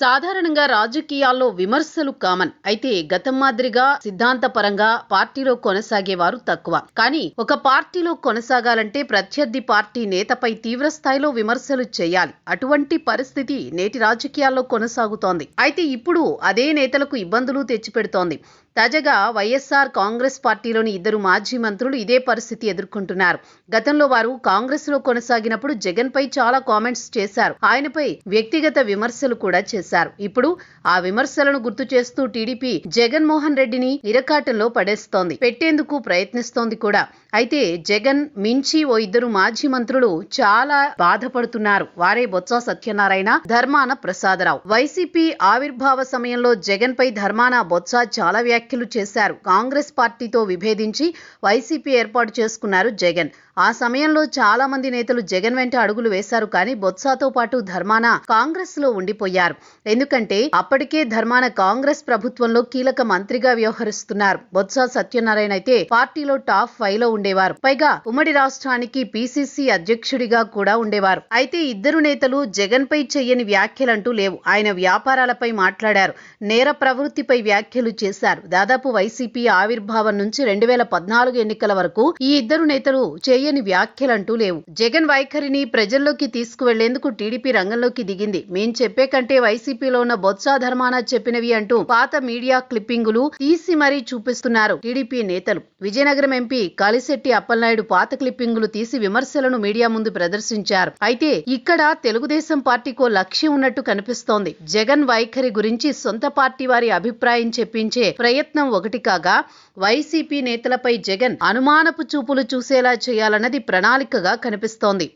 సాధారణంగా రాజకీయాల్లో విమర్శలు కామన్. అయితే గతం మాదిరిగా సిద్ధాంతపరంగా పార్టీలో కొనసాగేవారు తక్కువ. కానీ ఒక పార్టీలో కొనసాగాలంటే ప్రత్యర్థి పార్టీ నేతపై తీవ్రస్థాయిలో విమర్శలు చేయాలి. అటువంటి పరిస్థితి నేటి రాజకీయాల్లో కొనసాగుతోంది. అయితే ఇప్పుడు అదే నేతలకు ఇబ్బందులు తెచ్చిపెడుతోంది. తాజాగా వైఎస్ఆర్ కాంగ్రెస్ పార్టీలోని ఇద్దరు మాజీ మంత్రులు ఇదే పరిస్థితి ఎదుర్కొంటున్నారు. గతంలో వారు కాంగ్రెస్ లో కొనసాగినప్పుడు జగన్ పై చాలా కామెంట్స్ చేశారు. ఆయనపై వ్యక్తిగత విమర్శలు కూడా చేశారు. ఇప్పుడు ఆ విమర్శలను గుర్తు చేస్తూ టీడీపీ జగన్మోహన్ రెడ్డిని ఇరకాటంలో పెట్టేందుకు ప్రయత్నిస్తోంది కూడా. అయితే జగన్ మించి ఓ ఇద్దరు మాజీ మంత్రులు చాలా బాధపడుతున్నారు. వారే బొత్స సత్యనారాయణ, ధర్మాన ప్రసాదరావు. వైసీపీ ఆవిర్భావ సమయంలో జగన్ పై ధర్మాన బొత్స చాలా వ్యాఖ్యలు చేశారు. కాంగ్రెస్ పార్టీతో విభేదించి వైసీపీ ఏర్పాటు చేసుకున్నారు జగన్. ఆ సమయంలో చాలా మంది నేతలు జగన్ వెంట అడుగులు వేశారు. కానీ బొత్సతో పాటు ధర్మాన కాంగ్రెస్ లో ఉండిపోయారు. ఎందుకంటే అప్పటికే ధర్మాన కాంగ్రెస్ ప్రభుత్వంలో కీలక మంత్రిగా వ్యవహరిస్తున్నారు. బొత్స సత్యనారాయణ అయితే పార్టీలో టాప్ 5 లో ఉండేవారు. పైగా ఉమ్మడి రాష్ట్రానికి పిసిసి అధ్యక్షుడిగా కూడా ఉండేవారు. అయితే ఇద్దరు నేతలు జగన్ పై చెయ్యని వ్యాఖ్యలంటూ లేవు. ఆయన వ్యాపారాలపై మాట్లాడారు. నేర ప్రవృత్తిపై వ్యాఖ్యలు చేశారు. దాదాపు వైసీపీ ఆవిర్భావం నుంచి 2014 ఎన్నికల వరకు ఈ ఇద్దరు నేతలు చేయని వ్యాఖ్యలంటూ లేవు. జగన్ వైఖరిని ప్రజల్లోకి తీసుకువెళ్లేందుకు టీడీపీ రంగంలోకి దిగింది. మేం చెప్పే కంటే వైసీపీలో ఉన్న బొత్స ధర్మాన చెప్పినవి అంటూ పాత మీడియా క్లిప్పింగులు తీసి మరీ చూపిస్తున్నారు టీడీపీ నేతలు. విజయనగరం ఎంపీ కాళిశెట్టి అప్పలనాయుడు పాత క్లిప్పింగులు తీసి విమర్శలను మీడియా ముందు ప్రదర్శించారు. అయితే ఇక్కడ తెలుగుదేశం పార్టీకో లక్ష్యం ఉన్నట్టు కనిపిస్తోంది. జగన్ వైఖరి గురించి సొంత పార్టీ వారి అభిప్రాయం చెప్పించే ప్రయత్నం ఒకటి కాగా, వైసీపీ నేతలపై జగన్ అనుమానపు చూపులు చూసేలా చేయాలన్నది ప్రణాళికగా కనిపిస్తోంది.